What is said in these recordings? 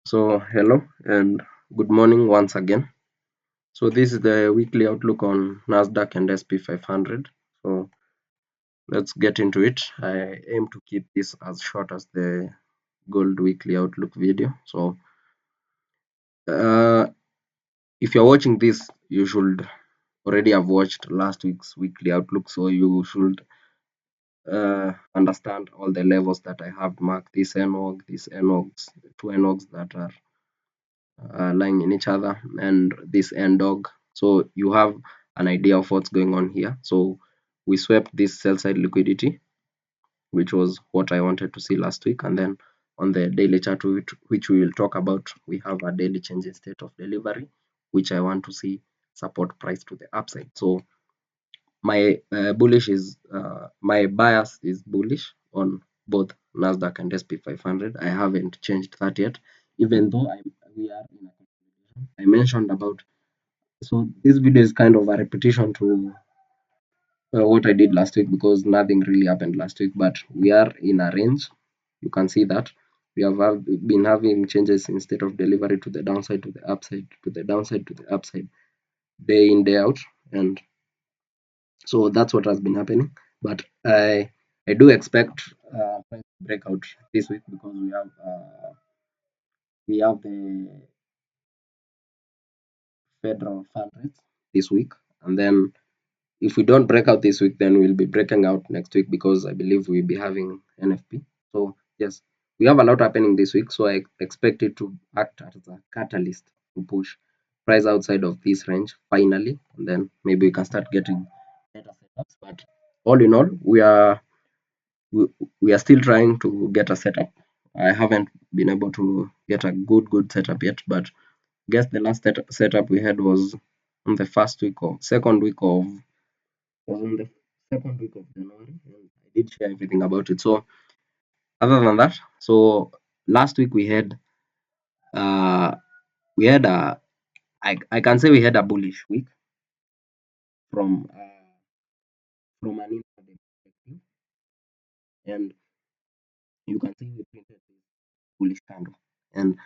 So, hello and good morning once again. So, this is the weekly outlook on NASDAQ and SP500. So, let's get into it. I aim to keep this as short as the gold weekly outlook video. So, uh, if you're watching this, you should already have watched last week's weekly outlook. So, you should understand all the levels that I have marked this NOG, this NOGs, two NOGs that are lying in each other, and this end dog. So you have an idea of what's going on here. So we swept this sell side liquidity, which was what I wanted to see last week. And then on the daily chart, which we will talk about, we have a daily change in state of delivery, which I want to see support price to the upside. So my my bias is bullish on both Nasdaq and SP500. I haven't changed that yet, even though we are in a consolidation. I mentioned about, so this video is kind of a repetition to what I did last week because nothing really happened last week, but we are in a range. You can see that we have been having changes in state of delivery to the downside, to the upside, to the downside, to the upside, day in, day out, and so that's what has been happening. But I do expect price breakout this week because we have the federal fund rates this week, and then if we don't break out this week, then we'll be breaking out next week because I believe we'll be having NFP. So yes, we have a lot happening this week, so I expect it to act as a catalyst to push price outside of this range finally, and then maybe we can start getting better setups. But all in all, we, we are still trying to get a setup. I haven't been able to get a good setup yet, but guess the last setup we had was on the first week or second week of was on the second week of January, and I did share everything about it. So other than that, so last week uh we had a I can say we had a bullish week from from an intraday perspective, and you can see we printed this bullish candle, and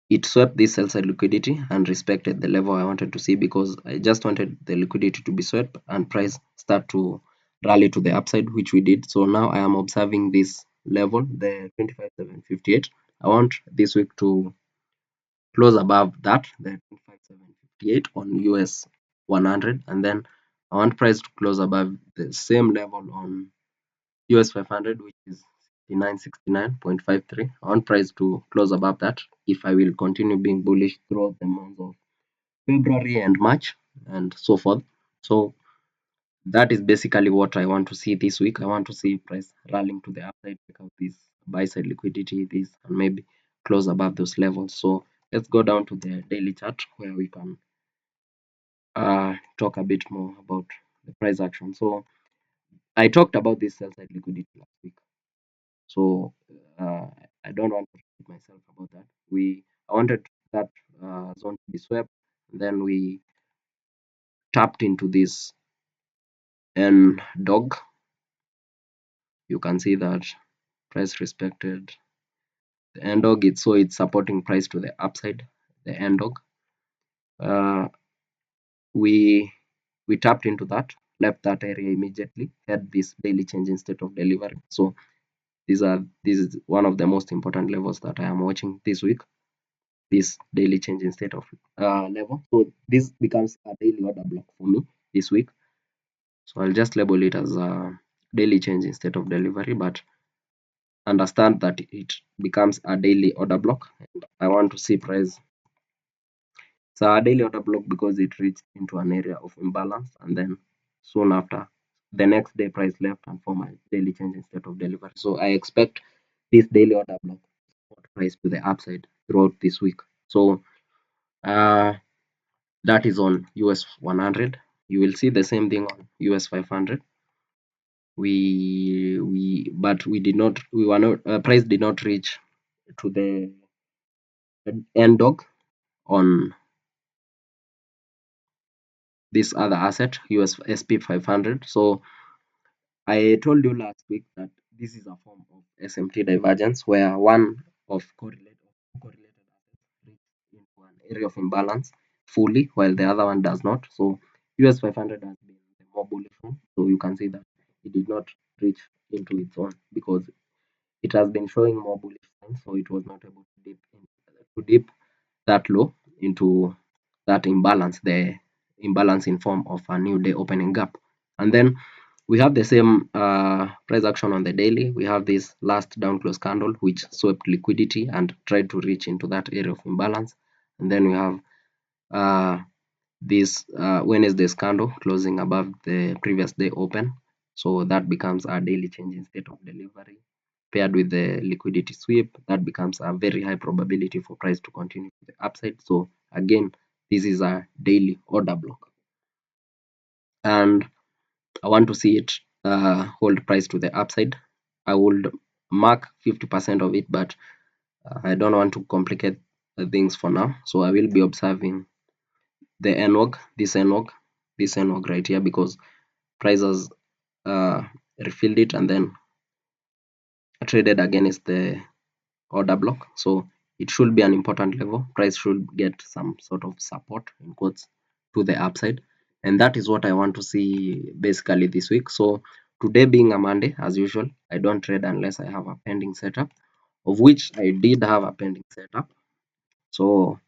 it swept this sell side liquidity and respected the level I wanted to see because I just wanted the liquidity to be swept and price start to rally to the upside, which we did. So now I am observing this level, the 25,758. I want this week to close above that, the 25,758 on US 100, and then I want price to close above the same level on US 500, which is 6969.53. I want price to close above that if I will continue being bullish throughout the month of February and March and so forth. So that is basically what I want to see this week. I want to see price rallying to the upside, pick out this buy side liquidity, this, and maybe close above those levels. So let's go down to the daily chart where we can talk a bit more about the price action. So I talked about this sell side liquidity last week. So uh, I don't want to repeat myself about that. I wanted that zone to be swept. Then we tapped into this N dog. You can see that price respected the N dog. It's supporting price to the upside. The N dog. Uh, we we tapped into that, left that area immediately. Had this daily change in state of delivery. So this is one of the most important levels that I am watching this week. This daily change in state of level. So this becomes a daily order block for me this week. So I'll just label it as a daily change in state of delivery, but understand that it becomes a daily order block. And I want to see price. It's a daily order block because it reached into an area of imbalance, and then soon after, the next day price left and form a daily change in state of delivery. So I expect this daily order block to support price to the upside throughout this week. So uh, that is on US 100. You will see the same thing on US 500. But we were not price did not reach to the end dog on this other asset, US SP500. So I told you last week that this is a form of SMT divergence where one of correlate correlated assets reach into an area of imbalance fully, while the other one does not. So US 500 has been the more bullish one. So you can see that it did not reach into its own because it has been showing more bullish signs, so it was not able to dip that low into that imbalance, the imbalance in form of a new day opening gap. And then we have the same price action on the daily. We have this last down close candle which swept liquidity and tried to reach into that area of imbalance. And then we have this Wednesday's candle closing above the previous day open. So that becomes a daily change in state of delivery. Paired with the liquidity sweep, that becomes a very high probability for price to continue to the upside. So again, this is a daily order block. And I want to see it hold price to the upside. I would mark 50% of it, but I don't want to complicate things for now. So I will be observing the NWOG, this NWOG right here, because prices refilled it and then traded against the order block. So it should be an important level. Price should get some sort of support in quotes to the upside, and that is what I want to see basically this week. So today being a Monday, as usual, I don't trade unless I have a pending setup, of which I did have a pending setup. So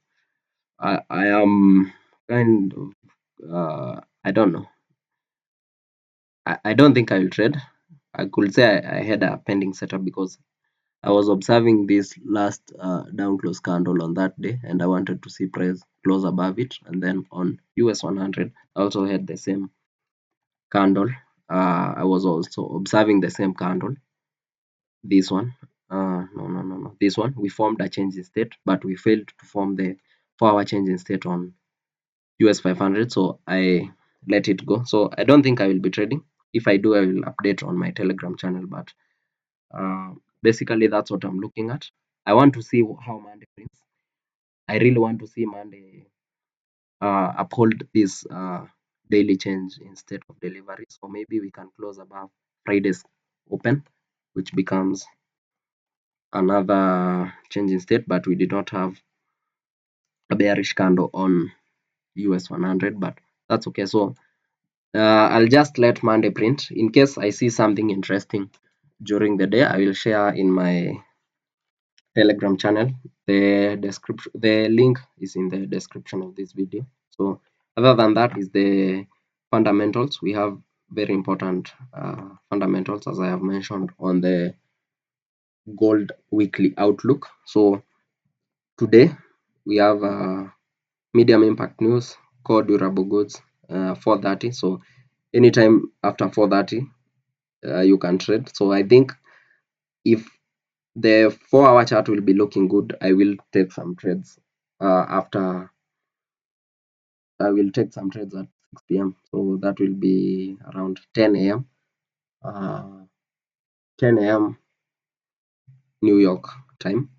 I am kind of I don't know. I don't think I will trade. I could say I had a pending setup because I was observing this last down close candle on that day, and I wanted to see price close above it. And then on US 100, I also had the same candle. I was also observing the same candle. This one, no. This one, we formed a change in state, but we failed to form the 4-hour change in state on US 500. So I let it go. So I don't think I will be trading. If I do, I will update on my Telegram channel. But basically, that's what I'm looking at. I want to see how Monday prints. I really want to see Monday uphold this daily change in state of delivery. So maybe we can close above Friday's open, which becomes another change in state, but we did not have a bearish candle on US 100, but that's okay. So I'll just let Monday print. In case I see something interesting during the day, I will share in my Telegram channel. The link is in the description of this video. So other than that is the fundamentals. We have very important fundamentals, as I have mentioned on the gold weekly outlook. So today we have medium impact news, core durable goods, 4:30. So anytime after 4:30 you can trade. So I think if the 4-hour chart will be looking good, I will take some trades after. I will take some trades at 6 p.m. So that will be around 10 a.m. 10 a.m. New York time.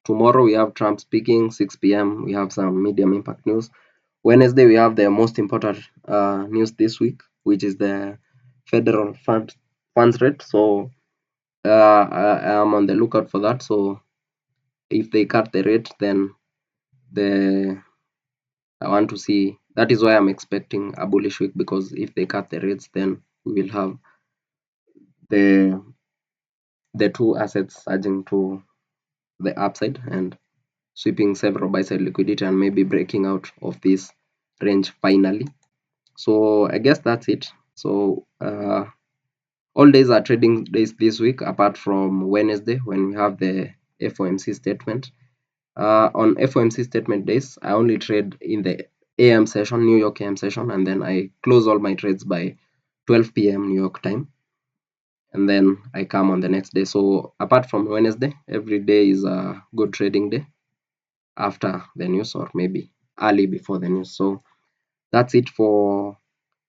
Tomorrow we have Trump speaking, 6 p.m. We have some medium impact news. Wednesday we have the most important news this week, which is the federal funds rate. So I am on the lookout for that. So if they cut the rate, then I want to see. That is why I'm expecting a bullish week, because if they cut the rates, then we will have the two assets surging to the upside and sweeping several buy side liquidity and maybe breaking out of this range finally. So I guess that's it. So all days are trading days this week apart from Wednesday when we have the FOMC statement. On FOMC statement days, I only trade in the AM session, New York AM session, and then I close all my trades by 12 p.m. New York time, and then I come on the next day. So apart from Wednesday, every day is a good trading day after the news, or maybe early before the news. So that's it for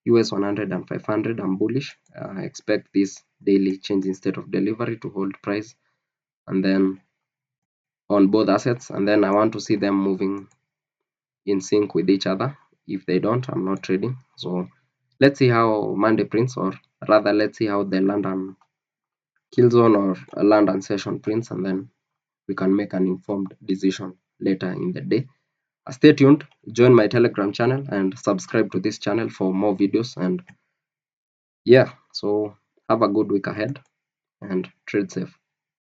US 100 and 500. I'm bullish. I expect this daily change in state of delivery to hold price, and then on both assets, and then I want to see them moving in sync with each other. If they don't, I'm not trading. So let's see how Monday prints, or rather let's see how the London kill zone or London session prints, and then we can make an informed decision later in the day. Stay tuned, join my Telegram channel and subscribe to this channel for more videos. And yeah, so have a good week ahead and trade safe.